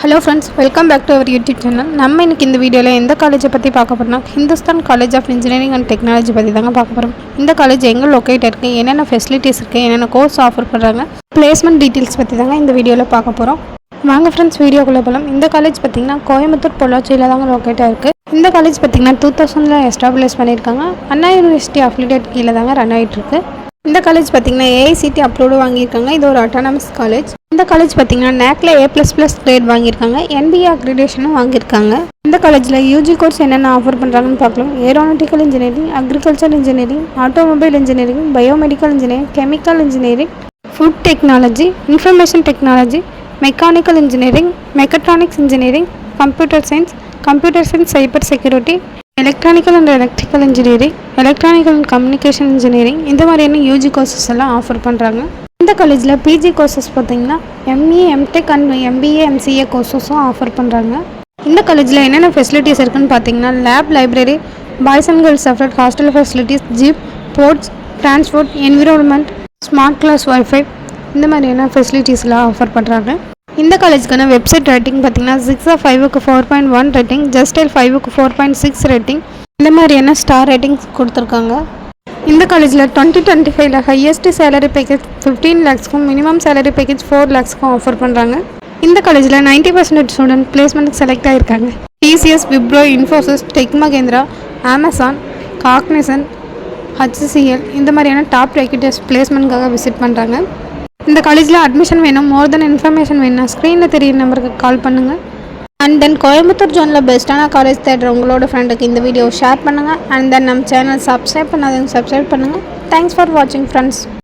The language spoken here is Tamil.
Hello friends, welcome back to our YouTube channel. நம்ம இன்னைக்கு இந்த வீடியோல எந்த காலேஜை பத்தி பார்க்க போறோம்னா Hindustan college of engineering and technology பத்தி தாங்க பார்க்க போறோம். இந்த காலேஜ் எங்க லொகேட் இருக்கு, என்னென்ன ஃபெசிலிட்டிஸ் இருக்கு, என்னென்ன கோர்ஸ் ஆஃபர் பண்றாங்க, பிளேஸ்மென்ட் டீடைல்ஸ் பத்தி தாங்க இந்த வீடியோல பார்க்க போறோம். வாங்க ஃப்ரெண்ட்ஸ் வீடியோக்குள்ள போலாம். இந்த காலேஜ் பார்த்தீங்கன்னா கோயம்புத்தூர் பொள்ளாச்சியில தாங்க லொகேட் ஆயிருக்கு. இந்த காலேஜ் பார்த்தீங்கன்னா 2000ல எஸ்டாப்லிஷ் பண்ணியிருக்காங்க. அண்ணா யூனிவர்சிட்டி அஃபிலியேட் கீழே தாங்க ரன் ஆகிட்டு இருக்கு. இந்த காலேஜ் பார்த்தீங்கன்னா ஏஐசிடி அப்ரூவ்டு வாங்கியிருக்காங்க. இது ஒரு அட்டானமஸ் காலேஜ். இந்த காலேஜ் பார்த்தீங்கன்னா நேக்ல A++ கிரேட் வாங்கியிருக்காங்க. NBA அக்ரிடேஷனும் வாங்கியிருக்காங்க. இந்த காலேஜில் யூஜி கோர்ஸ் என்னென்ன ஆஃபர் பண்ணுறாங்கன்னு பார்க்கலாம். Aeronautical engineering, agriculture engineering, automobile engineering, biomedical engineering, chemical engineering, food technology, information technology, mechanical engineering, mechatronics engineering, computer science cyber security, electronical and electrical engineering, electronical and communication engineering, இந்த மாதிரியான யூஜி கோர்சஸ் எல்லாம் ஆஃபர் பண்ணுறாங்க. இந்த காலேஜில் பிஜி கோர்சஸ் பார்த்தீங்கன்னா ME, M Tech and MBA, MCA கோர்சஸும் ஆஃபர் பண்ணுறாங்க. இந்த காலேஜில் என்னென்ன ஃபெசிலிட்டிஸ் இருக்குன்னு பார்த்தீங்கன்னா lab, library, boys and girls separate hostel facilities, gym, sports, transport, environment, smart class wifi, இந்த மாதிரியான ஃபெசிலிட்டிஸ்லாம் ஆஃபர் பண்ணுறாங்க. இந்த காலேஜுக்கான வெப்சைட் ரேட்டிங் பார்த்தீங்கன்னா 6/5க்கு 4.1 ரேட்டிங், ஜஸ்டைல் 5க்கு 4.6 ரேட்டிங், இந்த மாதிரியான ஸ்டார் ரேட்டிங்ஸ் கொடுத்துருக்காங்க. இந்த காலேஜில் 2025ல் ஹையஸ்ட் சேலரி பேக்கேஜ் 15 lakhsக்கும் மினிமம் சேலரி பேக்கேஜ் 4 lakhsக்கும் ஆஃபர் பண்ணுறாங்க. இந்த காலேஜில் 90% ஸ்டூடெண்ட் பிளேஸ்மெண்ட்டுக்கு செலக்ட் ஆகியிருக்காங்க. TCS, Wipro, Infosys, Tech Mahindra, Amazon, Cognizant, HCL இந்த மாதிரியான டாப் ரெக்ரூட்டர்ஸ் பிளேஸ்மெண்ட்காக விசிட் பண்ணுறாங்க. இந்த காலேஜில் அட்மிஷன் வேணும், மோர் தென் இன்ஃபர்மேஷன் வேணும்னா ஸ்க்ரீனில் தெரியுற நம்பருக்கு கால் பண்ணுங்கள். அண்ட் தென் கோயம்புத்தூர் ஜோனில் பெஸ்ட்டான காலேஜ் தேடுற உங்களோட ஃப்ரெண்டுக்கு இந்த வீடியோ ஷேர் பண்ணுங்கள். அண்ட் தென் நம்ம சேனல் சப்ஸ்கிரைப் பண்ணாதவங்க சப்ஸ்கிரைப் பண்ணுங்கள். தேங்க்ஸ் ஃபார் வாட்சிங் ஃப்ரெண்ட்ஸ்.